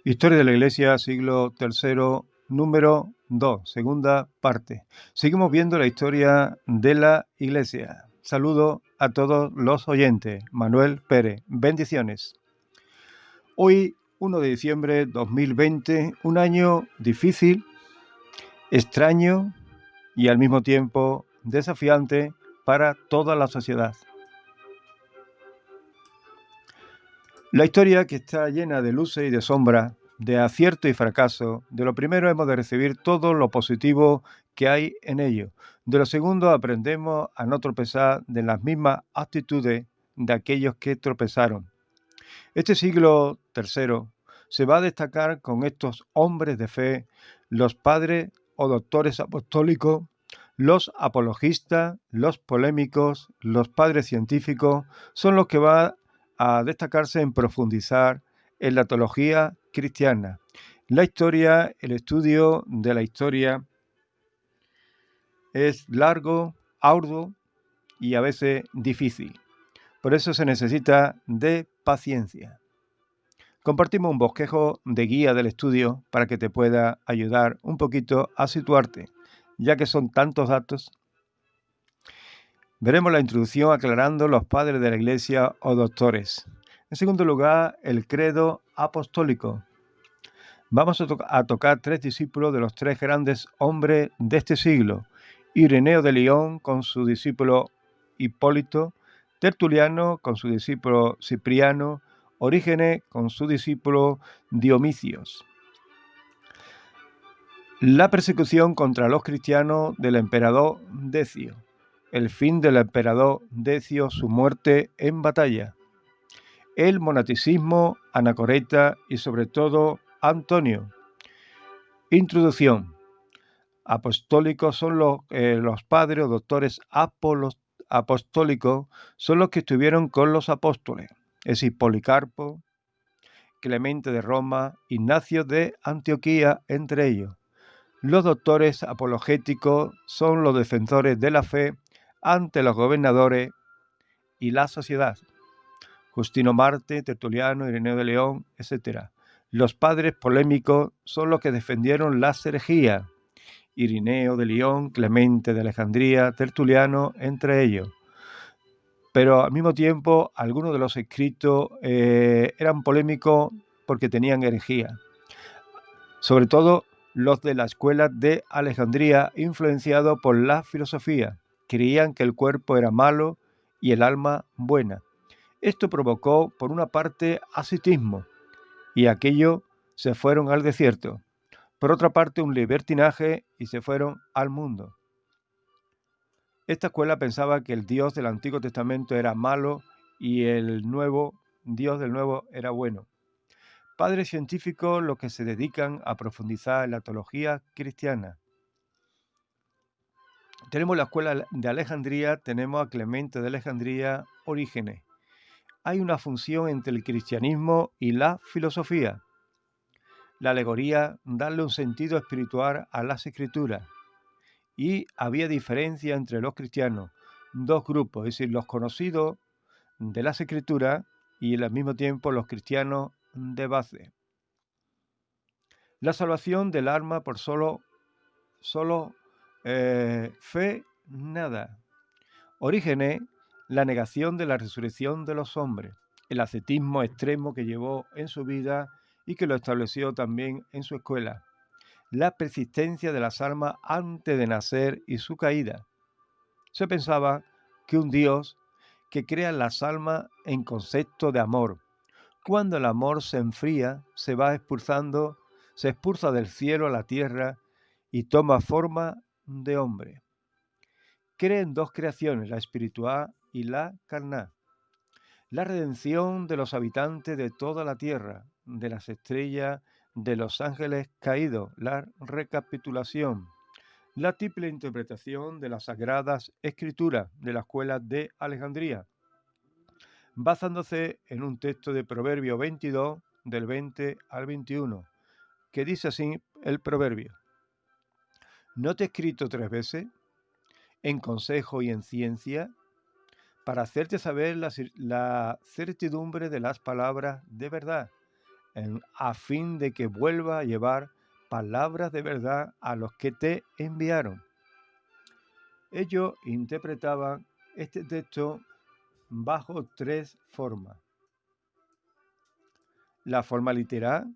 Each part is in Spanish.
Historia de la Iglesia, siglo III, número 2, segunda parte. Seguimos viendo la historia de la Iglesia. Saludo a todos los oyentes. Manuel Pérez, bendiciones. Hoy, 1 de diciembre de 2020, un año difícil, extraño y al mismo tiempo desafiante para toda la sociedad. La historia, que está llena de luces y de sombras, de acierto y fracaso, de lo primero hemos de recibir todo lo positivo que hay en ello. De lo segundo aprendemos a no tropezar de las mismas actitudes de aquellos que tropezaron. Este siglo III se va a destacar con estos hombres de fe, los padres o doctores apostólicos, los apologistas, los polémicos, los padres científicos, son los que van a destacarse en profundizar en la teología cristiana. La historia, el estudio de la historia es largo, arduo y a veces difícil. Por eso se necesita de paciencia. Compartimos un bosquejo de guía del estudio para que te pueda ayudar un poquito a situarte, ya que son tantos datos. Veremos la introducción aclarando los padres de la Iglesia o doctores. En segundo lugar, el credo apostólico. Vamos a tocar tres discípulos de los tres grandes hombres de este siglo. Ireneo de Lyon con su discípulo Hipólito, Tertuliano con su discípulo Cipriano, Orígenes con su discípulo Dionisios. La persecución contra los cristianos del emperador Decio. El fin del emperador Decio, su muerte en batalla. El monasticismo, Anacoreta y sobre todo Antonio. Introducción. Apostólicos son los padres o doctores apostólicos, son los que estuvieron con los apóstoles, es decir, Policarpo, Clemente de Roma, Ignacio de Antioquía, entre ellos. Los doctores apologéticos son los defensores de la fe ante los gobernadores y la sociedad. Justino Marte, Tertuliano, Ireneo de León, etc. Los padres polémicos son los que defendieron las herejías. Ireneo de León, Clemente de Alejandría, Tertuliano, entre ellos. Pero al mismo tiempo, algunos de los escritos eran polémicos porque tenían herejía. Sobre todo los de la escuela de Alejandría, influenciados por la filosofía. Creían que el cuerpo era malo y el alma buena. Esto provocó, por una parte, ascetismo, y aquellos se fueron al desierto. Por otra parte, un libertinaje y se fueron al mundo. Esta escuela pensaba que el Dios del Antiguo Testamento era malo y el Dios del Nuevo era bueno. Padres científicos los que se dedican a profundizar en la teología cristiana. Tenemos la escuela de Alejandría, tenemos a Clemente de Alejandría, Orígenes. Hay una función entre el cristianismo y la filosofía. La alegoría, darle un sentido espiritual a las escrituras. Y había diferencia entre los cristianos, dos grupos, es decir, los conocidos de las escrituras y al mismo tiempo los cristianos de base. La salvación del alma por solo fe, nada. Orígenes, la negación de la resurrección de los hombres, el ascetismo extremo que llevó en su vida y que lo estableció también en su escuela. La persistencia de las almas antes de nacer y su caída. Se pensaba que un Dios que crea las almas en concepto de amor. Cuando el amor se enfría, se expulsa del cielo a la tierra y toma forma de hombre. Cree en dos creaciones, la espiritual y la carnal. La redención de los habitantes de toda la tierra, de las estrellas, de los ángeles caídos, la recapitulación. La triple interpretación de las Sagradas Escrituras de la Escuela de Alejandría, basándose en un texto de Proverbio 22, del 20 al 21, que dice así el proverbio: ¿No te he escrito 3 veces, en consejo y en ciencia, para hacerte saber la certidumbre de las palabras de verdad, a fin de que vuelva a llevar palabras de verdad a los que te enviaron. Ellos interpretaban este texto bajo tres formas. La forma literal,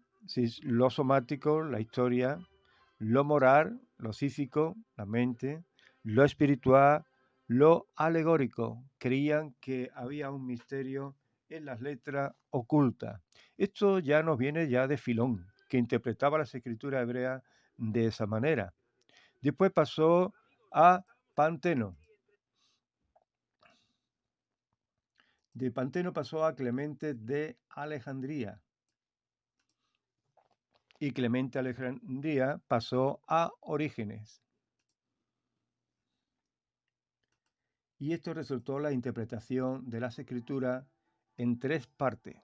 lo somático, la historia; lo moral, lo psíquico, la mente; lo espiritual, lo alegórico. Creían que había un misterio en las letras ocultas. Esto ya nos viene ya de Filón, que interpretaba las escrituras hebreas de esa manera. Después pasó a Panteno. De Panteno pasó a Clemente de Alejandría. Y Clemente de Alejandría pasó a Orígenes. Y esto resultó la interpretación de las escrituras en tres partes.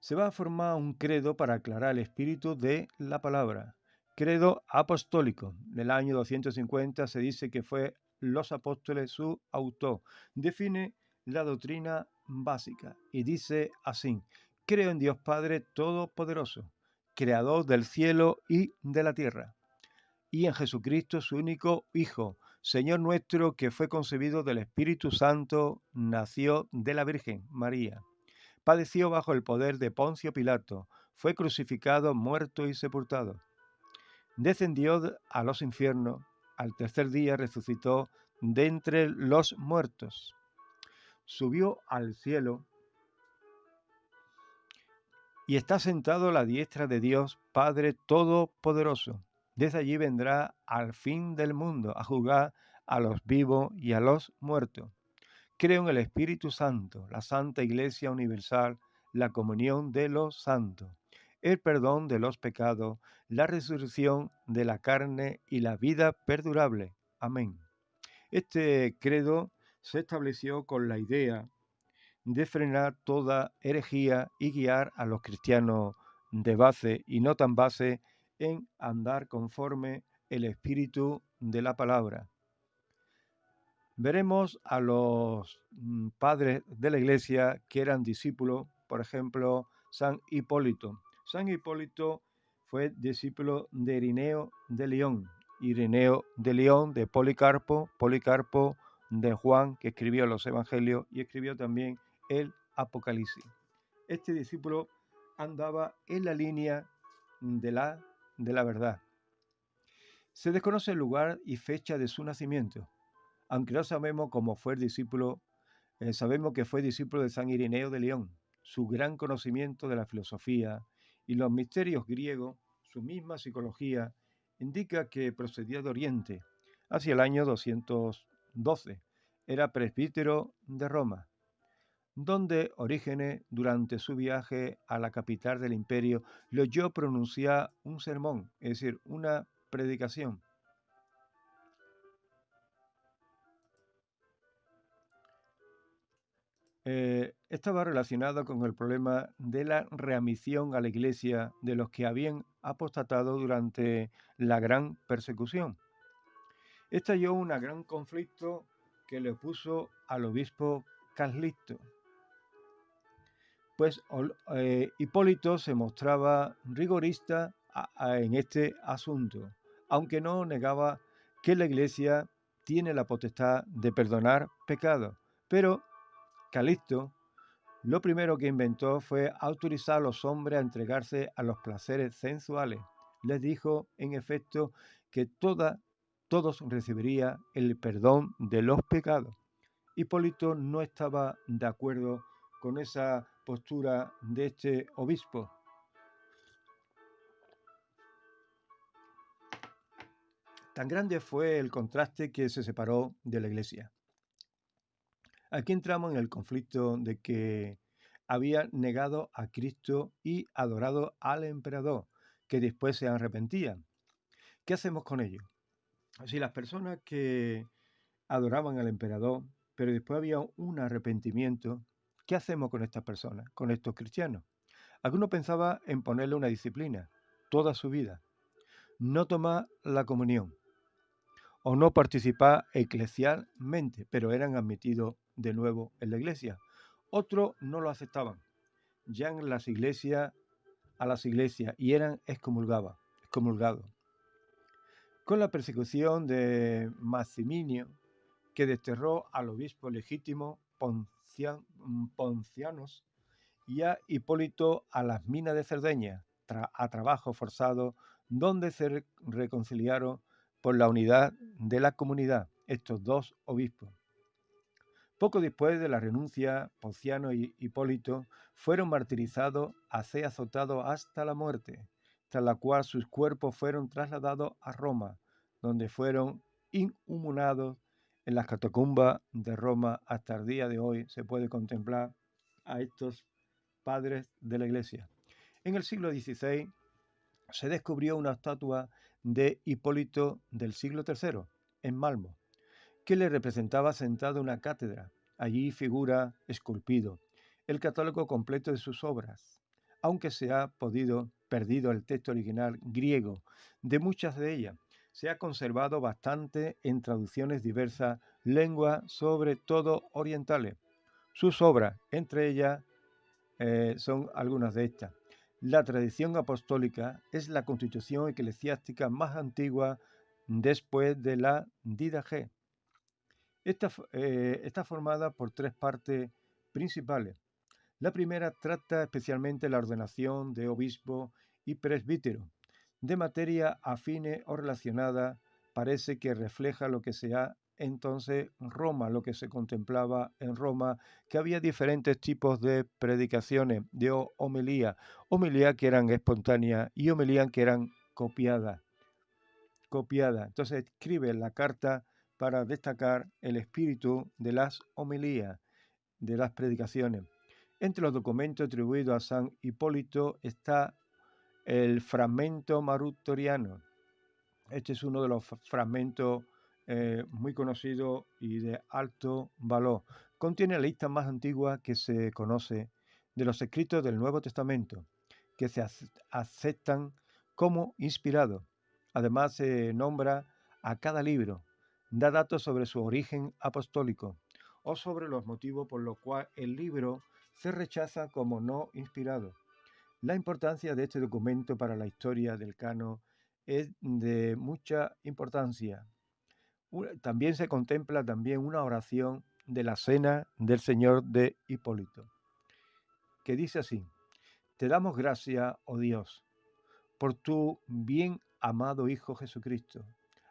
Se va a formar un credo para aclarar el espíritu de la palabra. Credo apostólico. Del año 250 se dice que fue los apóstoles su autor. Define la doctrina básica y dice así: creo en Dios Padre Todopoderoso, creador del cielo y de la tierra, y en Jesucristo, su único Hijo, Señor nuestro, que fue concebido del Espíritu Santo, nació de la Virgen María, padeció bajo el poder de Poncio Pilato, fue crucificado, muerto y sepultado. Descendió a los infiernos, al tercer día resucitó de entre los muertos, subió al cielo y está sentado a la diestra de Dios Padre Todopoderoso. Desde allí vendrá al fin del mundo a juzgar a los vivos y a los muertos. Creo en el Espíritu Santo, la Santa Iglesia Universal, la comunión de los santos, el perdón de los pecados, la resurrección de la carne y la vida perdurable. Amén. Este credo se estableció con la idea de frenar toda herejía y guiar a los cristianos de base y no tan base en andar conforme el espíritu de la palabra. Veremos a los padres de la iglesia que eran discípulos, por ejemplo, San Hipólito. San Hipólito fue discípulo de Ireneo de León, Ireneo de León de Policarpo, Policarpo de Juan, que escribió los evangelios y escribió también el Apocalipsis. Este discípulo andaba en la línea de la verdad. Se desconoce el lugar y fecha de su nacimiento. Aunque no sabemos cómo fue el discípulo, sabemos que fue discípulo de San Ireneo de León. Su gran conocimiento de la filosofía y los misterios griegos, su misma psicología, indica que procedía de Oriente. Hacia el año 212 era presbítero de Roma, donde Orígenes, durante su viaje a la capital del imperio, le oyó pronunciar un sermón, es decir, una predicación. Estaba relacionado con el problema de la readmisión a la iglesia de los que habían apostatado durante la gran persecución. Estalló un gran conflicto que le puso al obispo Calixto, pues Hipólito se mostraba rigorista en este asunto, aunque no negaba que la iglesia tiene la potestad de perdonar pecados, pero Calixto lo primero que inventó fue autorizar a los hombres a entregarse a los placeres sensuales. Les dijo, en efecto, que todos recibirían el perdón de los pecados. Hipólito no estaba de acuerdo con esa postura de este obispo. Tan grande fue el contraste que se separó de la iglesia. Aquí entramos en el conflicto de que había negado a Cristo y adorado al emperador, que después se arrepentían. ¿Qué hacemos con ello? Si las personas que adoraban al emperador, pero después había un arrepentimiento, ¿qué hacemos con estas personas, con estos cristianos? Algunos pensaban en ponerle una disciplina toda su vida, no tomar la comunión o no participar eclesialmente, pero eran admitidos de nuevo en la iglesia. Otros no lo aceptaban, ya en las iglesias a las iglesias y eran excomulgados. Con la persecución de Maximinio, que desterró al obispo legítimo Poncianos y a Hipólito a las minas de Cerdeña, a trabajo forzado, donde se reconciliaron por la unidad de la comunidad, estos dos obispos. Poco después de la renuncia, Ponciano y Hipólito fueron martirizados a ser azotados hasta la muerte, tras la cual sus cuerpos fueron trasladados a Roma, donde fueron inhumados en las catacumbas de Roma. Hasta el día de hoy se puede contemplar a estos padres de la Iglesia. En el siglo XVI se descubrió una estatua de Hipólito del siglo III en Malmo, que le representaba sentado en una cátedra. Allí figura esculpido el catálogo completo de sus obras, aunque se ha perdido el texto original griego de muchas de ellas. Se ha conservado bastante en traducciones diversas lenguas, sobre todo orientales. Sus obras, entre ellas, son algunas de estas. La tradición apostólica es la constitución eclesiástica más antigua después de la Didache. Está formada por tres partes principales. La primera trata especialmente la ordenación de obispo y presbítero. De materia afines o relacionada, parece que refleja lo que se ha entonces Roma, lo que se contemplaba en Roma, que había diferentes tipos de predicaciones, de homilía que eran espontáneas y homilías que eran copiadas. Entonces escribe la carta para destacar el espíritu de las homilías, de las predicaciones. Entre los documentos atribuidos a San Hipólito está el fragmento marutoriano. Este es uno de los fragmentos muy conocidos y de alto valor. Contiene la lista más antigua que se conoce de los escritos del Nuevo Testamento, que se aceptan como inspirados. Además, se nombra a cada libro, da datos sobre su origen apostólico o sobre los motivos por los cuales el libro se rechaza como no inspirado. La importancia de este documento para la historia del canon es de mucha importancia. También se contempla una oración de la Cena del Señor de Hipólito, que dice así: Te damos gracias, oh Dios, por tu bien amado Hijo Jesucristo,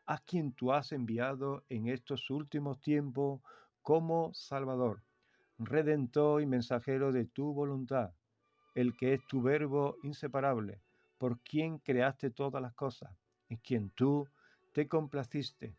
a quien tú has enviado en estos últimos tiempos como Salvador, Redentor y mensajero de tu voluntad, el que es tu verbo inseparable, por quien creaste todas las cosas, en quien tú te complaciste,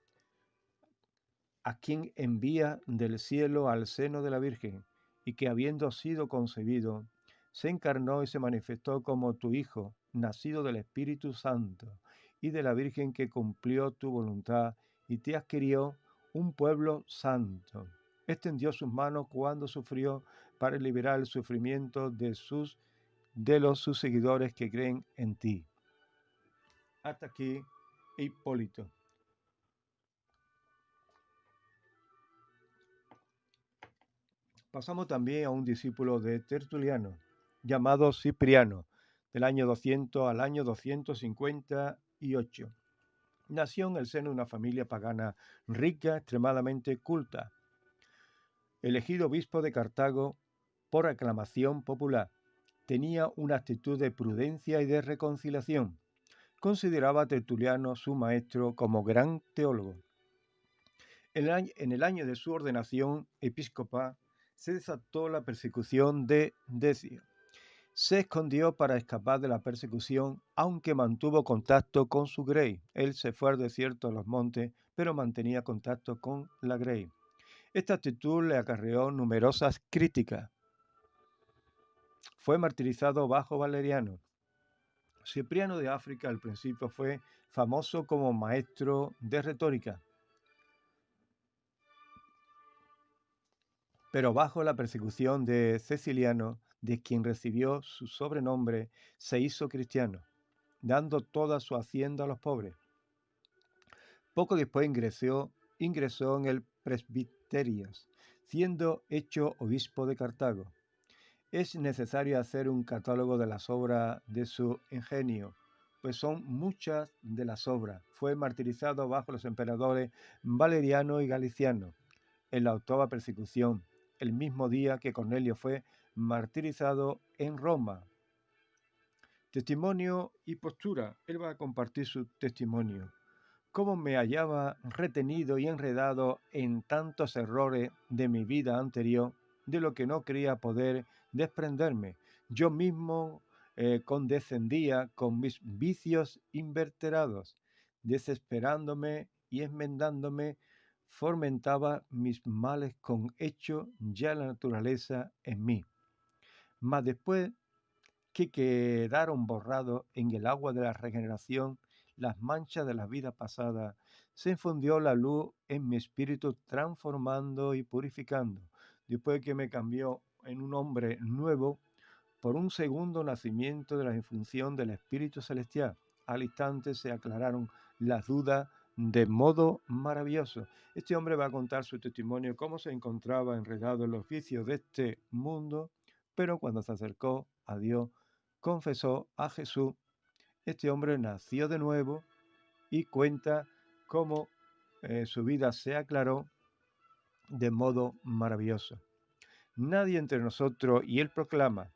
a quien envía del cielo al seno de la Virgen, y que habiendo sido concebido, se encarnó y se manifestó como tu Hijo, nacido del Espíritu Santo, y de la Virgen, que cumplió tu voluntad, y te adquirió un pueblo santo. Extendió sus manos cuando sufrió para liberar el sufrimiento de sus seguidores que creen en ti. Hasta aquí, Hipólito. Pasamos también a un discípulo de Tertuliano, llamado Cipriano, del año 200 al año 258. Nació en el seno de una familia pagana rica, extremadamente culta. Elegido obispo de Cartago por aclamación popular, tenía una actitud de prudencia y de reconciliación. Consideraba a Tertuliano su maestro como gran teólogo. En el año de su ordenación episcopal se desató la persecución de Decio. Se escondió para escapar de la persecución, aunque mantuvo contacto con su grey. Él se fue al desierto, a los montes, pero mantenía contacto con la grey. Esta actitud le acarreó numerosas críticas. Fue martirizado bajo Valeriano. Cipriano de África al principio fue famoso como maestro de retórica, pero bajo la persecución de Ceciliano, de quien recibió su sobrenombre, se hizo cristiano, dando toda su hacienda a los pobres. Poco después ingresó ingresó en el presbiterio, siendo hecho obispo de Cartago. Es necesario hacer un catálogo de las obras de su ingenio, pues son muchas de las obras. Fue martirizado bajo los emperadores Valeriano y Galiciano, en la octava persecución, el mismo día que Cornelio fue martirizado en Roma. Testimonio y postura. Él va a compartir su testimonio. Cómo me hallaba retenido y enredado en tantos errores de mi vida anterior, de lo que no quería poder desprenderme. Yo mismo condescendía con mis vicios inverterados, desesperándome y enmendándome, fomentaba mis males con hecho ya la naturaleza en mí. Mas después que quedaron borrados en el agua de la regeneración las manchas de la vida pasada, se infundió la luz en mi espíritu, transformando y purificando. Después que me cambió en un hombre nuevo por un segundo nacimiento de la infunción del Espíritu Celestial, al instante se aclararon las dudas de modo maravilloso. Este hombre va a contar su testimonio, cómo se encontraba enredado en los vicios de este mundo, pero cuando se acercó a Dios, confesó a Jesús. Este hombre nació de nuevo y cuenta cómo su vida se aclaró de modo maravilloso. Nadie entre nosotros, y él proclama,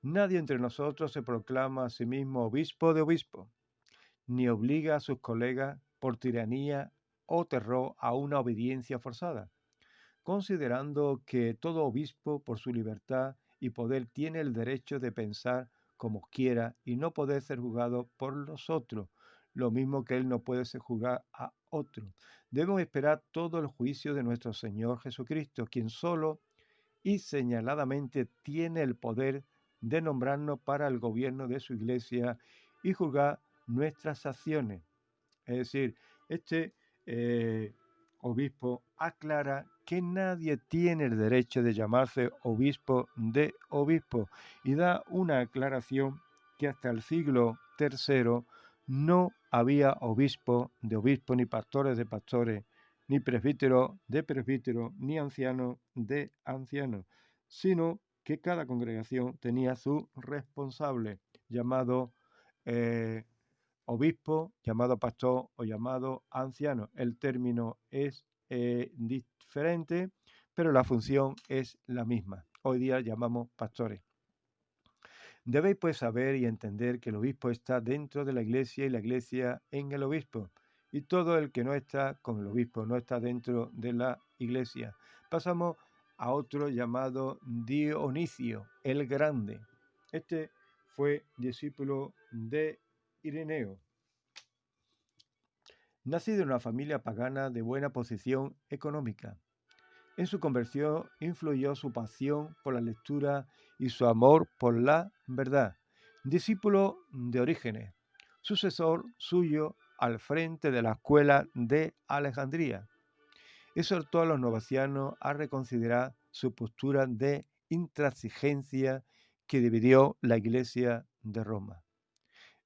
nadie entre nosotros se proclama a sí mismo obispo de obispo, ni obliga a sus colegas por tiranía o terror a una obediencia forzada, considerando que todo obispo por su libertad y poder tiene el derecho de pensar como quiera y no poder ser juzgado por los otros, lo mismo que él no puede ser juzgado a otro. Debemos esperar todo el juicio de nuestro Señor Jesucristo, quien solo y señaladamente tiene el poder de nombrarnos para el gobierno de su iglesia y juzgar nuestras acciones. Es decir, este obispo aclara que nadie tiene el derecho de llamarse obispo de obispo y da una aclaración que hasta el siglo III no había obispo de obispo, ni pastores de pastores, ni presbítero de presbítero, ni anciano de anciano, sino que cada congregación tenía su responsable, llamado obispo, llamado pastor o llamado anciano. El término es diferente, pero la función es la misma. Hoy día llamamos pastores. Debéis pues saber y entender que el obispo está dentro de la iglesia y la iglesia en el obispo. Y todo el que no está con el obispo no está dentro de la iglesia. Pasamos a otro llamado Dionisio, el Grande. Este fue discípulo de Ireneo. Nacido en una familia pagana de buena posición económica. En su conversión influyó su pasión por la lectura y su amor por la verdad. Discípulo de Orígenes, sucesor suyo al frente de la escuela de Alejandría. Exhortó a los novacianos a reconsiderar su postura de intransigencia que dividió la Iglesia de Roma.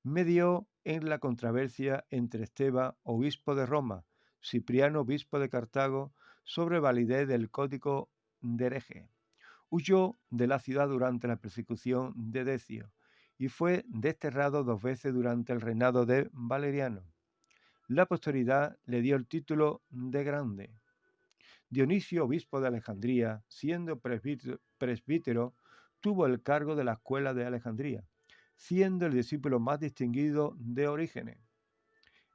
Medió en la controversia entre Esteban, obispo de Roma, Cipriano, obispo de Cartago, sobre validez del código de hereje. Huyó de la ciudad durante la persecución de Decio y fue desterrado 2 veces durante el reinado de Valeriano. La posteridad le dio el título de Grande. Dionisio, obispo de Alejandría, siendo presbítero, tuvo el cargo de la escuela de Alejandría, siendo el discípulo más distinguido de Orígenes.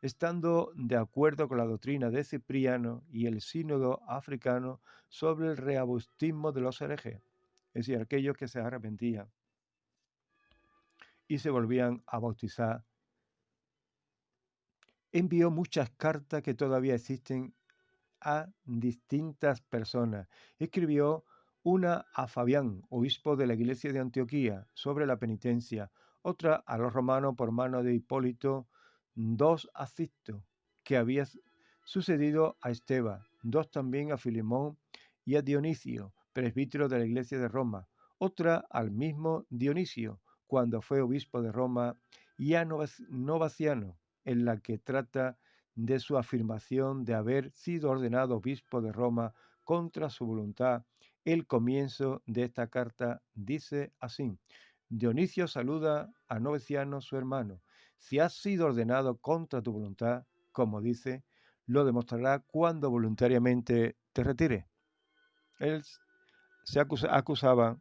Estando de acuerdo con la doctrina de Cipriano y el sínodo africano sobre el reabautismo de los herejes, es decir, aquellos que se arrepentían y se volvían a bautizar, envió muchas cartas que todavía existen a distintas personas. Escribió una a Fabián, obispo de la iglesia de Antioquía, sobre la penitencia, otra a los romanos por mano de Hipólito, 2 a Sisto, que había sucedido a Esteban, 2 también a Filemón y a Dionisio, presbítero de la iglesia de Roma, otra al mismo Dionisio, cuando fue obispo de Roma, y a Novaciano, en la que trata de su afirmación de haber sido ordenado obispo de Roma contra su voluntad, el comienzo de esta carta dice así: Dionisio saluda a Noveciano, su hermano. Si has sido ordenado contra tu voluntad, como dice, lo demostrará cuando voluntariamente te retire. Él se acusaba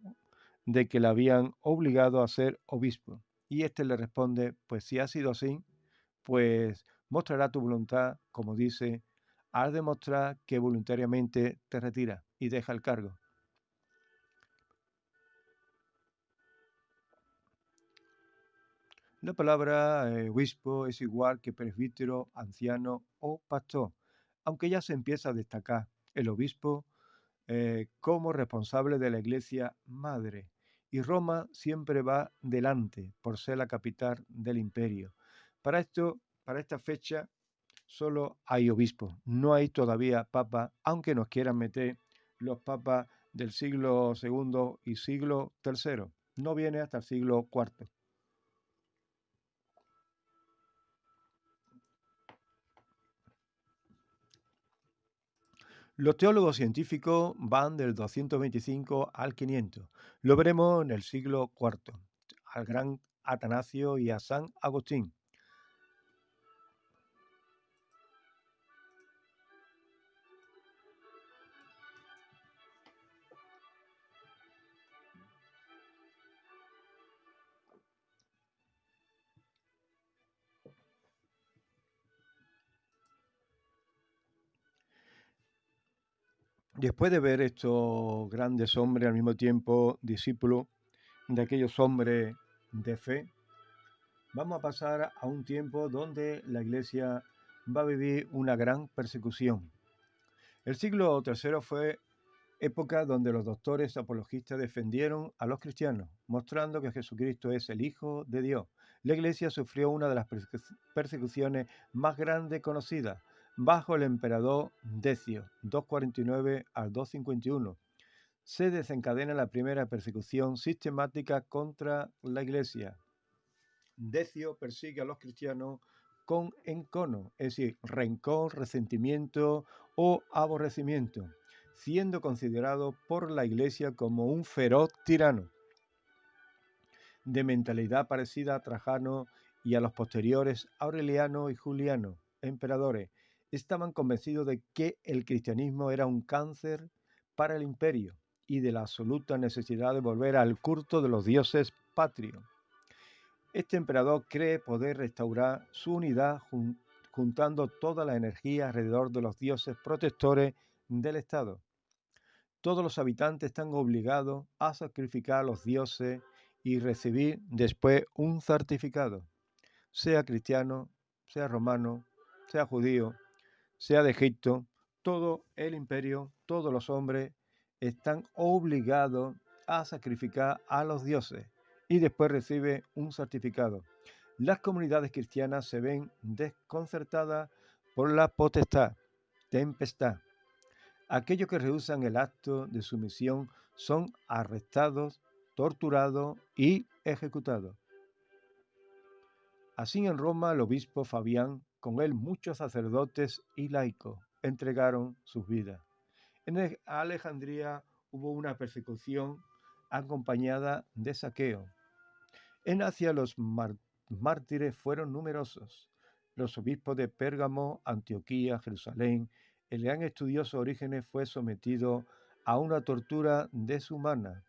de que le habían obligado a ser obispo. Y este le responde, pues si ha sido así, pues mostrará tu voluntad, como dice, al demostrar que voluntariamente te retira y deja el cargo. La palabra obispo es igual que presbítero, anciano o pastor, aunque ya se empieza a destacar el obispo como responsable de la iglesia madre. Y Roma siempre va delante por ser la capital del imperio. Para esta fecha, solo hay obispos, no hay todavía papa, aunque nos quieran meter los papas del siglo segundo y siglo tercero. No viene hasta el siglo cuarto. Los teólogos científicos van del 225 al 500. Lo veremos en el siglo cuarto, al gran Atanasio y a San Agustín. Después de ver estos grandes hombres al mismo tiempo discípulos de aquellos hombres de fe, vamos a pasar a un tiempo donde la iglesia va a vivir una gran persecución. El siglo III fue época donde los doctores apologistas defendieron a los cristianos, mostrando que Jesucristo es el Hijo de Dios. La iglesia sufrió una de las persecuciones más grandes conocidas, bajo el emperador Decio, 249 al 251. Se desencadena la primera persecución sistemática contra la iglesia. Decio persigue a los cristianos con encono, es decir, rencor, resentimiento o aborrecimiento, siendo considerado por la Iglesia como un feroz tirano, de mentalidad parecida a Trajano y a los posteriores Aureliano y Juliano, emperadores. Estaban convencidos de que el cristianismo era un cáncer para el imperio y de la absoluta necesidad de volver al culto de los dioses patrios. Este emperador cree poder restaurar su unidad juntando toda la energía alrededor de los dioses protectores del Estado. Todos los habitantes están obligados a sacrificar a los dioses y recibir después un certificado, sea cristiano, sea romano, sea judío, sea de Egipto. Todo el imperio, todos los hombres están obligados a sacrificar a los dioses y después recibe un certificado. Las comunidades cristianas se ven desconcertadas por la tempestad. Aquellos que rehusan el acto de sumisión son arrestados, torturados y ejecutados. Así en Roma el obispo Fabián, con él muchos sacerdotes y laicos, entregaron sus vidas. En Alejandría hubo una persecución acompañada de saqueo. En Asia los mártires fueron numerosos. Los obispos de Pérgamo, Antioquía, Jerusalén, el gran estudioso Orígenes fue sometido a una tortura deshumana.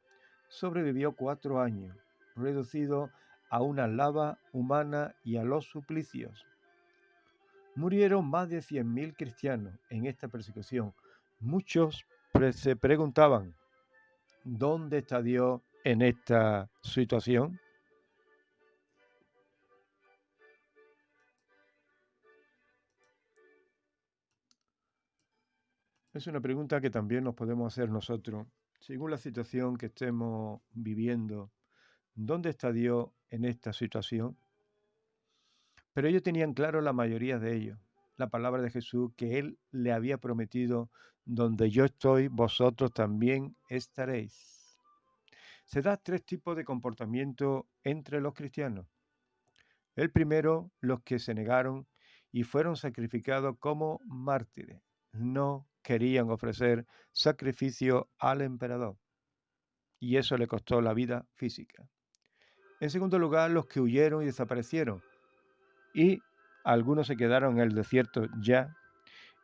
Sobrevivió 4 años, reducido a una lava humana y a los suplicios. Murieron más de 100.000 cristianos en esta persecución. Muchos se preguntaban, ¿dónde está Dios en esta situación? Es una pregunta que también nos podemos hacer nosotros. Según la situación que estemos viviendo, ¿dónde está Dios en esta situación? Pero ellos tenían claro, la mayoría de ellos, la palabra de Jesús, que Él le había prometido, donde yo estoy, vosotros también estaréis. Se da 3 tipos de comportamiento entre los cristianos. El primero, los que se negaron y fueron sacrificados como mártires. No querían ofrecer sacrificio al emperador y eso le costó la vida física. En segundo lugar, los que huyeron y desaparecieron, y algunos se quedaron en el desierto ya,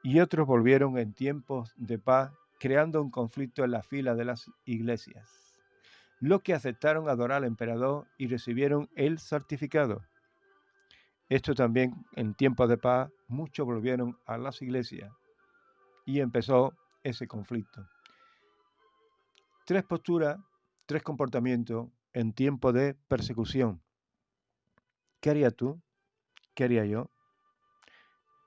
y otros volvieron en tiempos de paz, creando un conflicto en la fila de las iglesias. Los que aceptaron adorar al emperador y recibieron el certificado. Esto también en tiempos de paz, muchos volvieron a las iglesias y empezó ese conflicto. Tres posturas, tres comportamientos en tiempo de persecución. ¿Qué harías tú? ¿Qué haría yo?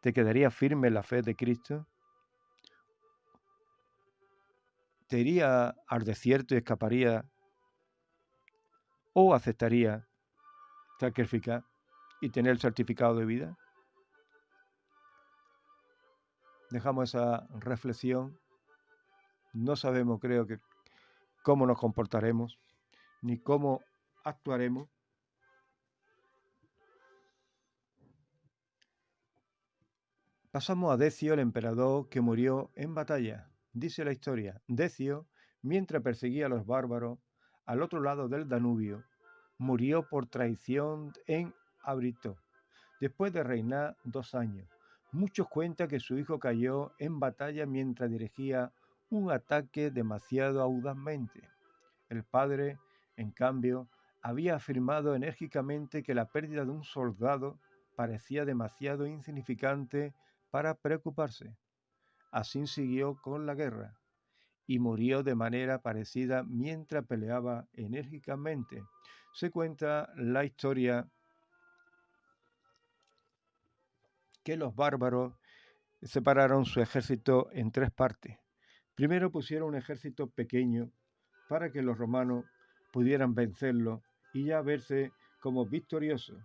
¿Te quedarías firme en la fe de Cristo? ¿Te iría al desierto y escaparía? ¿O aceptaría sacrificar y tener el certificado de vida? Dejamos esa reflexión. No sabemos, creo que, cómo nos comportaremos, ni cómo actuaremos. Pasamos a Decio, el emperador que murió en batalla. Dice la historia, Decio, mientras perseguía a los bárbaros al otro lado del Danubio, murió por traición en Abrito, después de reinar 2 años. Muchos cuentan que su hijo cayó en batalla mientras dirigía un ataque demasiado audazmente. El padre, en cambio, había afirmado enérgicamente que la pérdida de un soldado parecía demasiado insignificante para preocuparse. Así siguió con la guerra y murió de manera parecida mientras peleaba enérgicamente. Se cuenta la historia que los bárbaros separaron su ejército en 3 partes. Primero pusieron un ejército pequeño para que los romanos pudieran vencerlo y ya verse como victoriosos.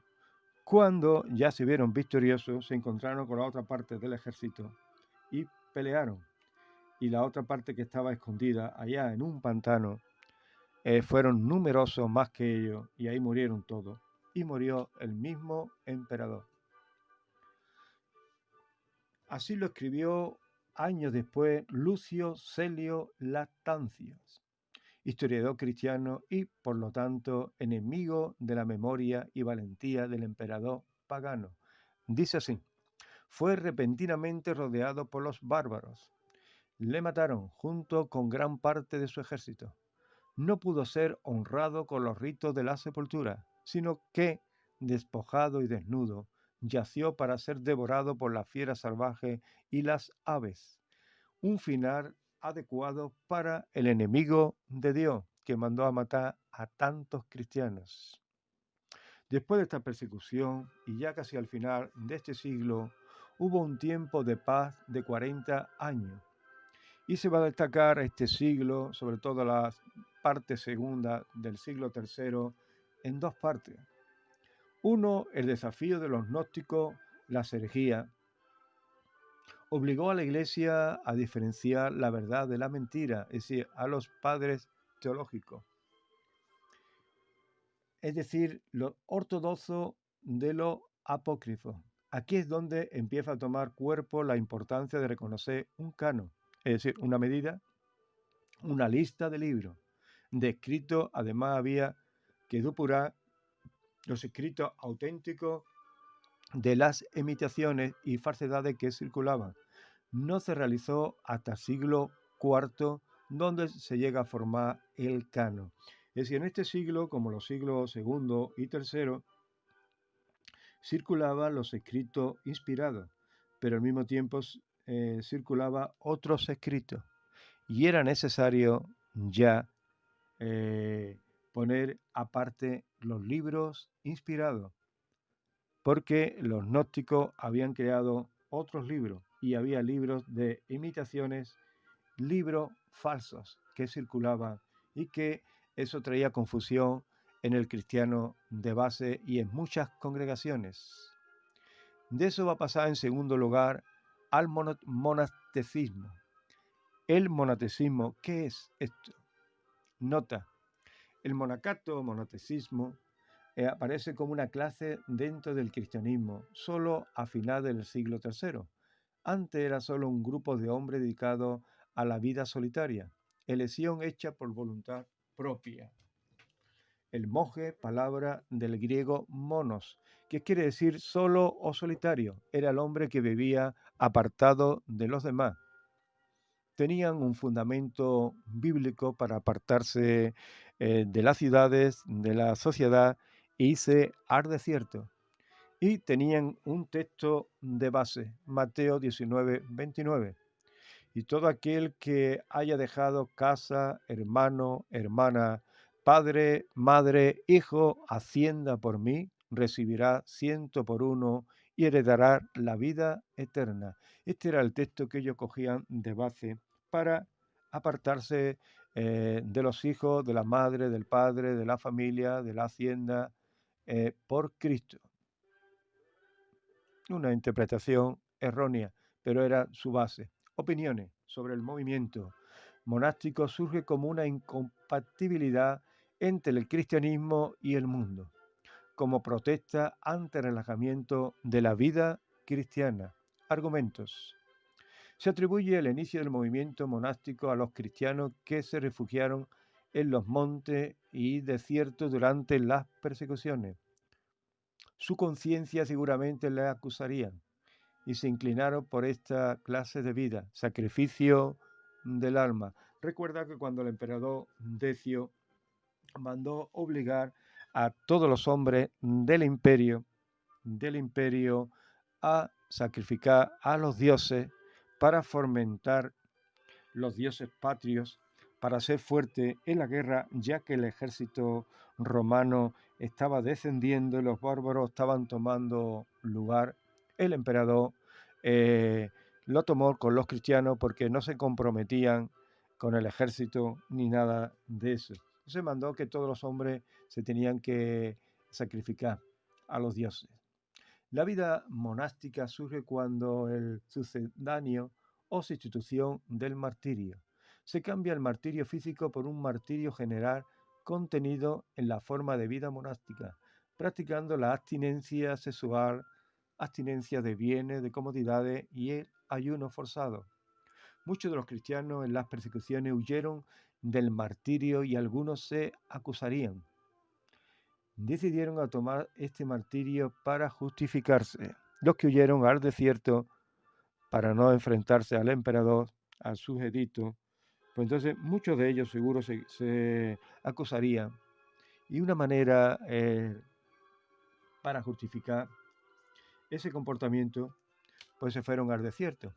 Cuando ya se vieron victoriosos, se encontraron con la otra parte del ejército y pelearon. Y la otra parte que estaba escondida allá en un pantano, fueron numerosos más que ellos y ahí murieron todos. Y murió el mismo emperador. Así lo escribió años después Lucio Celio Lactantius, historiador cristiano y, por lo tanto, enemigo de la memoria y valentía del emperador pagano. Dice así, fue repentinamente rodeado por los bárbaros. Le mataron junto con gran parte de su ejército. No pudo ser honrado con los ritos de la sepultura, sino que, despojado y desnudo, yació para ser devorado por la fiera salvaje y las aves. Un final adecuado para el enemigo de Dios, que mandó a matar a tantos cristianos. Después de esta persecución, y ya casi al final de este siglo, hubo un tiempo de paz de 40 años. Y se va a destacar este siglo, sobre todo la parte segunda del siglo III, en 2 partes. Uno, el desafío de los gnósticos, las herejías, obligó a la Iglesia a diferenciar la verdad de la mentira, es decir, a los padres teológicos. Es decir, lo ortodoxo de lo apócrifo. Aquí es donde empieza a tomar cuerpo la importancia de reconocer un canon, es decir, una medida, una lista de libros. De escritos, además había que depurar los escritos auténticos de las imitaciones y falsedades que circulaban. No se realizó hasta el siglo IV, donde se llega a formar el canon. Es decir, en este siglo, como los siglos II y III, circulaban los escritos inspirados, pero al mismo tiempo circulaban otros escritos. Y era necesario ya poner aparte los libros inspirados, porque los gnósticos habían creado otros libros y había libros de imitaciones, libros falsos que circulaban y que eso traía confusión en el cristiano de base y en muchas congregaciones. De eso va a pasar en segundo lugar al monasticismo. El monasticismo, ¿qué es esto? Nota, el monacato o monasticismo aparece como una clase dentro del cristianismo, solo a final del siglo III. Antes era solo un grupo de hombres dedicados a la vida solitaria, elección hecha por voluntad propia. El monje, palabra del griego monos, que quiere decir solo o solitario, era el hombre que vivía apartado de los demás. Tenían un fundamento bíblico para apartarse de las ciudades, de la sociedad, e irse al desierto. Y tenían un texto de base, Mateo 19:29. Y todo aquel que haya dejado casa, hermano, hermana, padre, madre, hijo, hacienda por mí, recibirá 100 por 1 y heredará la vida eterna. Este era el texto que ellos cogían de base para apartarse de los hijos, de la madre, del padre, de la familia, de la hacienda, por Cristo. Una interpretación errónea, pero era su base. Opiniones sobre el movimiento monástico surge como una incompatibilidad entre el cristianismo y el mundo, como protesta ante el relajamiento de la vida cristiana. Argumentos. Se atribuye el inicio del movimiento monástico a los cristianos que se refugiaron en los montes y desiertos durante las persecuciones. Su conciencia seguramente le acusaría y se inclinaron por esta clase de vida, sacrificio del alma. Recuerda que cuando el emperador Decio mandó obligar a todos los hombres del imperio a sacrificar a los dioses para fomentar los dioses patrios, para ser fuerte en la guerra, ya que el ejército romano estaba descendiendo y los bárbaros estaban tomando lugar. El emperador lo tomó con los cristianos porque no se comprometían con el ejército ni nada de eso. Se mandó que todos los hombres se tenían que sacrificar a los dioses. La vida monástica surge cuando el sucedáneo o sustitución del martirio. Se cambia el martirio físico por un martirio general contenido en la forma de vida monástica, practicando la abstinencia sexual, abstinencia de bienes, de comodidades y el ayuno forzado. Muchos de los cristianos en las persecuciones huyeron del martirio y algunos se acusarían. Decidieron a tomar este martirio para justificarse. Los que huyeron al desierto para no enfrentarse al emperador, a sus edictos, pues entonces muchos de ellos seguro se acusarían. Y una manera para justificar ese comportamiento, pues se fueron al desierto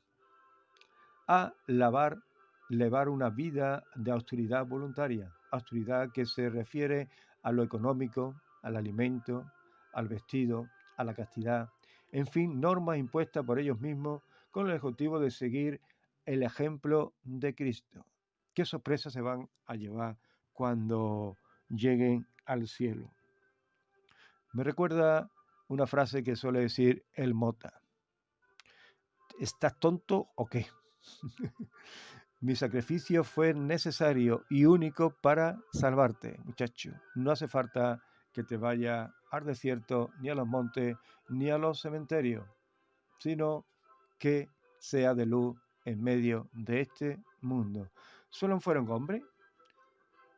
a llevar una vida de austeridad voluntaria, austeridad que se refiere a lo económico, al alimento, al vestido, a la castidad, en fin, normas impuestas por ellos mismos con el objetivo de seguir el ejemplo de Cristo. ¿Qué sorpresas se van a llevar cuando lleguen al cielo? Me recuerda una frase que suele decir el Mota. ¿Estás tonto o qué? Mi sacrificio fue necesario y único para salvarte, muchacho. No hace falta que te vayas al desierto, ni a los montes, ni a los cementerios, sino que sea de luz en medio de este mundo. ¿Solo fueron hombres?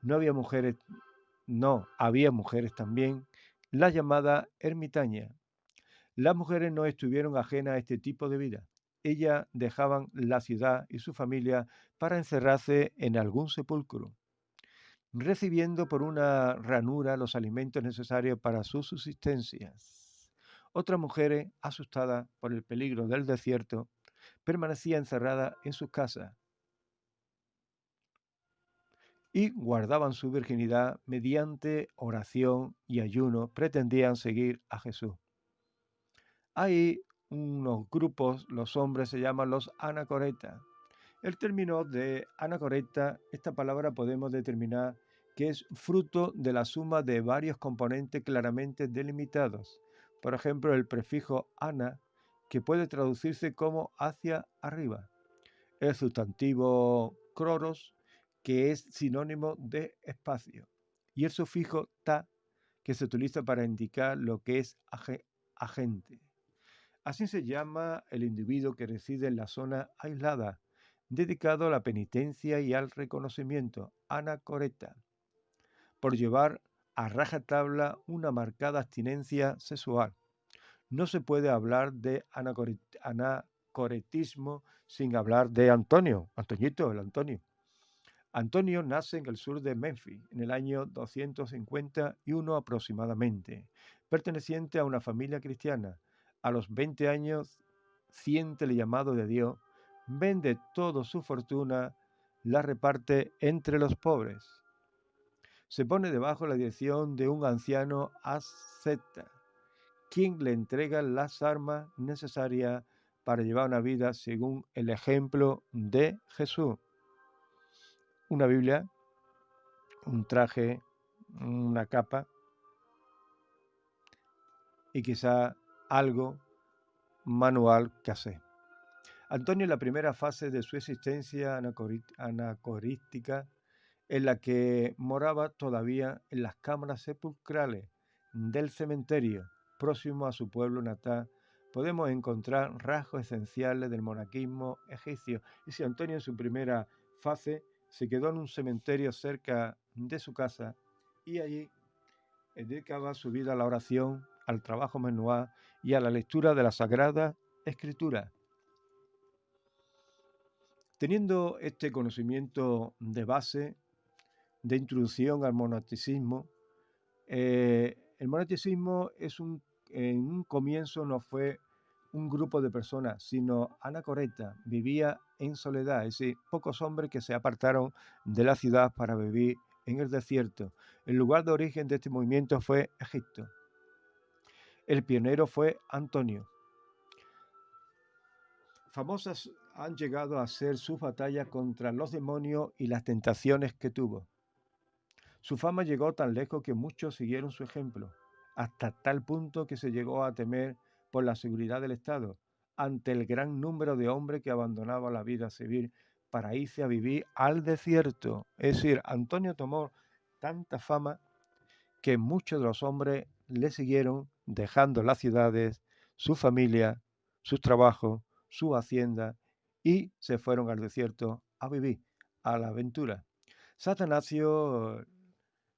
No había mujeres, no, había mujeres también, la llamada ermitaña. Las mujeres no estuvieron ajenas a este tipo de vida. Ellas dejaban la ciudad y su familia para encerrarse en algún sepulcro, recibiendo por una ranura los alimentos necesarios para su subsistencia. Otras mujeres, asustadas por el peligro del desierto, permanecían encerradas en sus casas y guardaban su virginidad mediante oración y ayuno, pretendían seguir a Jesús. Hay unos grupos, los hombres se llaman los anacoretas. El término de anacoreta, esta palabra podemos determinar que es fruto de la suma de varios componentes claramente delimitados. Por ejemplo, el prefijo ana, que puede traducirse como hacia arriba. El sustantivo kroros, que es sinónimo de espacio. Y el sufijo ta, que se utiliza para indicar lo que es agente. Así se llama el individuo que reside en la zona aislada, dedicado a la penitencia y al reconocimiento, anacoreta, por llevar a rajatabla una marcada abstinencia sexual. No se puede hablar de anacoretismo sin hablar de Antonio, Antoñito, el Antonio. Antonio nace en el sur de Memphis en el año 251 aproximadamente, perteneciente a una familia cristiana. A los 20 años siente el llamado de Dios, vende toda su fortuna, la reparte entre los pobres. Se pone debajo la dirección de un anciano asceta, quien le entrega las armas necesarias para llevar una vida según el ejemplo de Jesús. Una Biblia, un traje, una capa y quizá algo manual que hacer. Antonio, en la primera fase de su existencia anacorística, en la que moraba todavía en las cámaras sepulcrales del cementerio próximo a su pueblo natal, podemos encontrar rasgos esenciales del monaquismo egipcio. Y si Antonio en su primera fase se quedó en un cementerio cerca de su casa y allí dedicaba su vida a la oración, al trabajo manual y a la lectura de la Sagrada Escritura. Teniendo este conocimiento de base, de introducción al monasticismo, el monasticismo en un comienzo no fue un grupo de personas, sino anacoreta, vivía en soledad, es decir, pocos hombres que se apartaron de la ciudad para vivir en el desierto. El lugar de origen de este movimiento fue Egipto. El pionero fue Antonio. Famosas han llegado a ser sus batallas contra los demonios y las tentaciones que tuvo. Su fama llegó tan lejos que muchos siguieron su ejemplo, hasta tal punto que se llegó a temer por la seguridad del Estado, ante el gran número de hombres que abandonaban la vida civil para irse a vivir al desierto. Es decir, Antonio tomó tanta fama que muchos de los hombres le siguieron dejando las ciudades, su familia, sus trabajos, su hacienda y se fueron al desierto a vivir, a la aventura. Satanasio,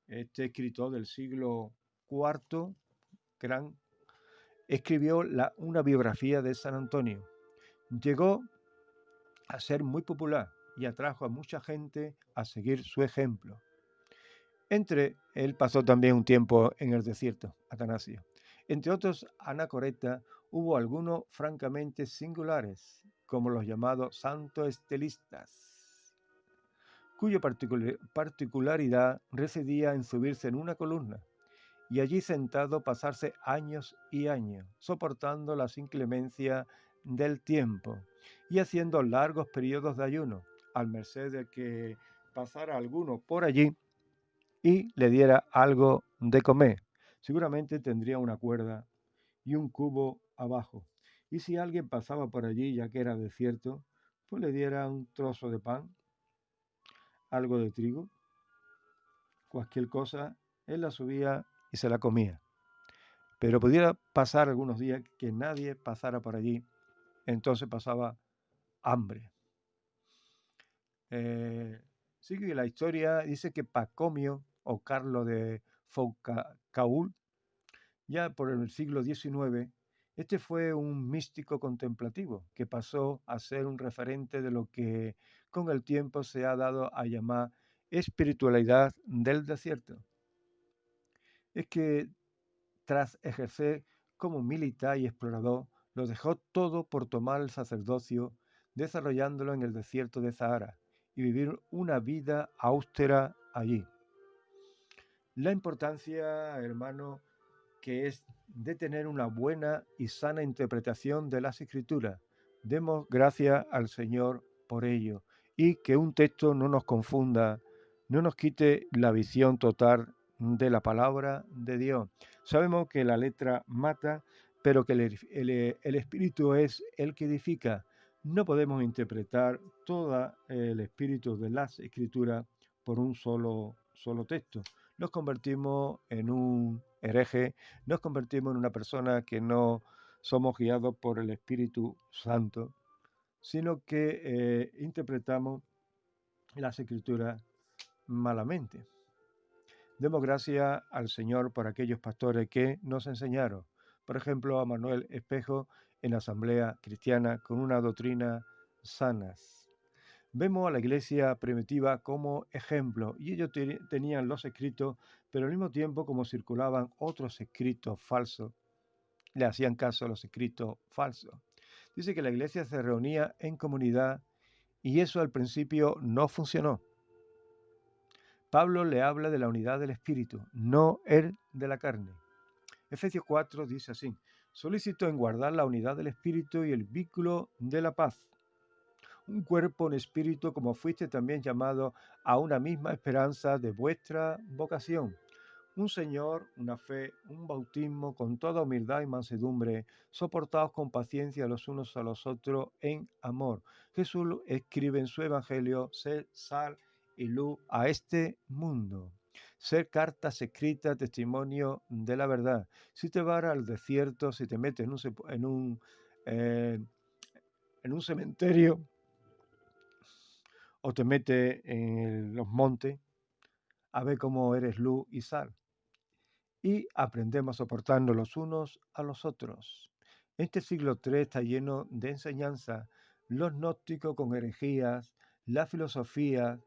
este escritor del siglo IV, gran, escribió una biografía de San Antonio. Llegó a ser muy popular y atrajo a mucha gente a seguir su ejemplo. Él pasó también un tiempo en el desierto, Atanasio. Entre otros anacoretas, hubo algunos francamente singulares, como los llamados santos estelistas, cuya particularidad residía en subirse en una columna y allí sentado pasarse años y años, soportando las inclemencias del tiempo y haciendo largos periodos de ayuno, al merced de que pasara alguno por allí y le diera algo de comer. Seguramente tendría una cuerda y un cubo abajo. Y si alguien pasaba por allí, ya que era desierto, pues le diera un trozo de pan, algo de trigo, cualquier cosa, él la subía y se la comía. Pero pudiera pasar algunos días que nadie pasara por allí, entonces pasaba hambre. Sí que la historia dice que Pacomio o Carlo de Foucault, ya por el siglo XIX, este fue un místico contemplativo que pasó a ser un referente de lo que con el tiempo se ha dado a llamar espiritualidad del desierto. Es que tras ejercer como militar y explorador, lo dejó todo por tomar el sacerdocio, desarrollándolo en el desierto de Sahara y vivir una vida austera allí. La importancia, hermano, que es de tener una buena y sana interpretación de las Escrituras. Demos gracias al Señor por ello y que un texto no nos confunda, no nos quite la visión total de la palabra de Dios. Sabemos que la letra mata, pero que el Espíritu es el que edifica. No podemos interpretar todo el espíritu de las Escrituras por un solo texto. Nos convertimos en un hereje, nos convertimos en una persona que no somos guiados por el Espíritu Santo, sino que interpretamos las Escrituras malamente. Demos gracias al Señor por aquellos pastores que nos enseñaron. Por ejemplo, a Manuel Espejo en la Asamblea Cristiana con una doctrina sanas. Vemos a la iglesia primitiva como ejemplo y ellos tenían los escritos, pero al mismo tiempo como circulaban otros escritos falsos, le hacían caso a los escritos falsos. Dice que la iglesia se reunía en comunidad y eso al principio no funcionó. Pablo le habla de la unidad del espíritu, no el de la carne. Efesios 4 dice así: solícito en guardar la unidad del espíritu y el vínculo de la paz. Un cuerpo, un espíritu, como fuiste también llamado a una misma esperanza de vuestra vocación. Un Señor, una fe, un bautismo, con toda humildad y mansedumbre, soportaos con paciencia los unos a los otros en amor. Jesús escribe en su Evangelio: ser sal y luz a este mundo. Ser cartas escritas, testimonio de la verdad. Si te vas al desierto, si te metes en un cementerio o te metes en los montes, a ver cómo eres luz y sal. Y aprendemos a soportarnos los unos a los otros. Este siglo III está lleno de enseñanza, los gnósticos con herejías, la filosofía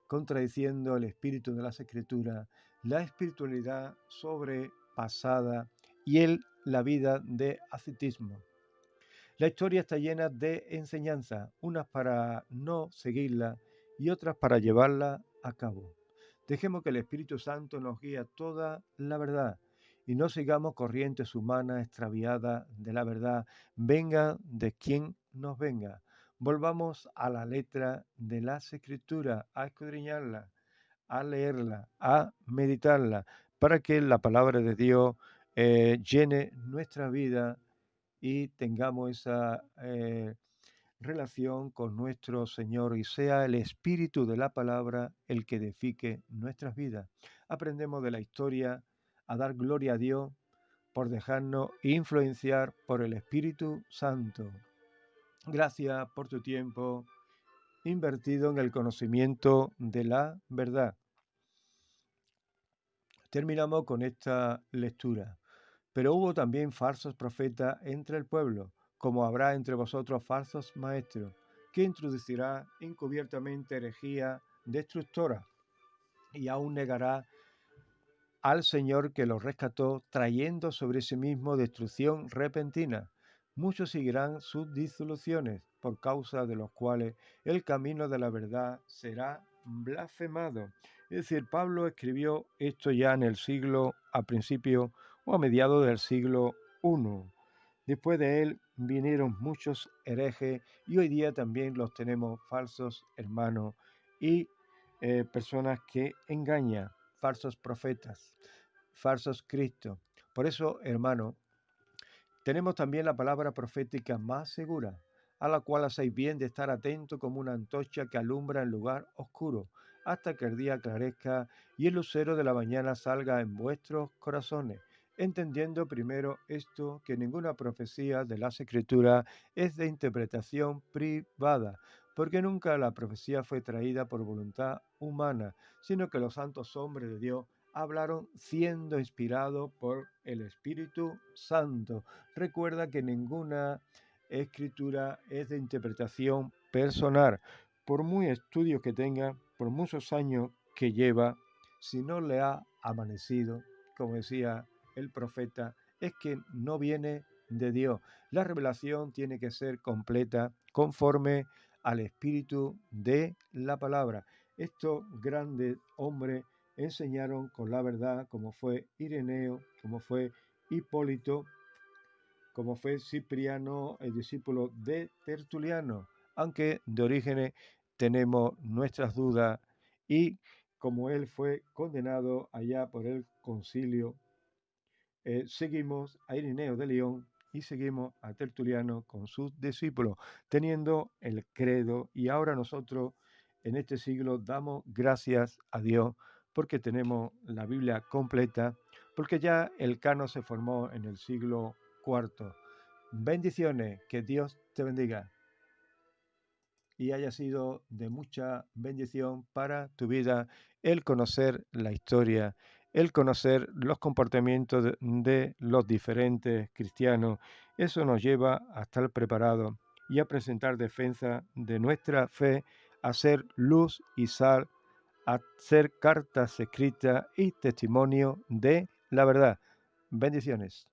contradiciendo el espíritu de las escrituras, la espiritualidad sobrepasada y la vida de ascetismo. La historia está llena de enseñanzas, unas para no seguirla y otras para llevarla a cabo. Dejemos que el Espíritu Santo nos guíe a toda la verdad y no sigamos corrientes humanas extraviadas de la verdad, venga de quien nos venga. Volvamos a la letra de las Escrituras, a escudriñarla, a leerla, a meditarla, para que la palabra de Dios llene nuestra vida y tengamos esa relación con nuestro Señor y sea el espíritu de la palabra el que edifique nuestras vidas. Aprendemos de la historia a dar gloria a Dios por dejarnos influenciar por el Espíritu Santo. Gracias por tu tiempo invertido en el conocimiento de la verdad. Terminamos con esta lectura. Pero hubo también falsos profetas entre el pueblo, como habrá entre vosotros falsos maestros, que introducirá encubiertamente herejía destructora, y aún negará al Señor que los rescató, trayendo sobre sí mismo destrucción repentina. Muchos seguirán sus disoluciones, por causa de los cuales el camino de la verdad será blasfemado. Es decir, Pablo escribió esto ya en el siglo, a principio o a mediados del siglo I. Después de él vinieron muchos herejes y hoy día también los tenemos falsos hermanos y personas que engañan, falsos profetas, falsos Cristos. Por eso, hermano, tenemos también la palabra profética más segura, a la cual hacéis bien de estar atento como una antorcha que alumbra en lugar oscuro, hasta que el día aclarezca y el lucero de la mañana salga en vuestros corazones, entendiendo primero esto, que ninguna profecía de las Escrituras es de interpretación privada, porque nunca la profecía fue traída por voluntad humana, sino que los santos hombres de Dios hablaron siendo inspirados por el Espíritu Santo. Recuerda que ninguna escritura es de interpretación personal. Por muy estudios que tenga, por muchos años que lleva, si no le ha amanecido, como decía el profeta, es que no viene de Dios. La revelación tiene que ser completa conforme al espíritu de la palabra. Estos grandes hombres enseñaron con la verdad, como fue Ireneo, como fue Hipólito, como fue Cipriano, el discípulo de Tertuliano, aunque de orígenes tenemos nuestras dudas, y como él fue condenado allá por el concilio, seguimos a Ireneo de León y seguimos a Tertuliano con sus discípulos, teniendo el credo, y ahora nosotros En este siglo damos gracias a Dios porque tenemos la Biblia completa, porque ya el canon se formó en el siglo IV. Bendiciones, que Dios te bendiga y haya sido de mucha bendición para tu vida el conocer la historia, el conocer los comportamientos de los diferentes cristianos. Eso nos lleva a estar preparados y a presentar defensa de nuestra fe, a ser luz y sal, a ser cartas escritas y testimonio de la verdad. Bendiciones.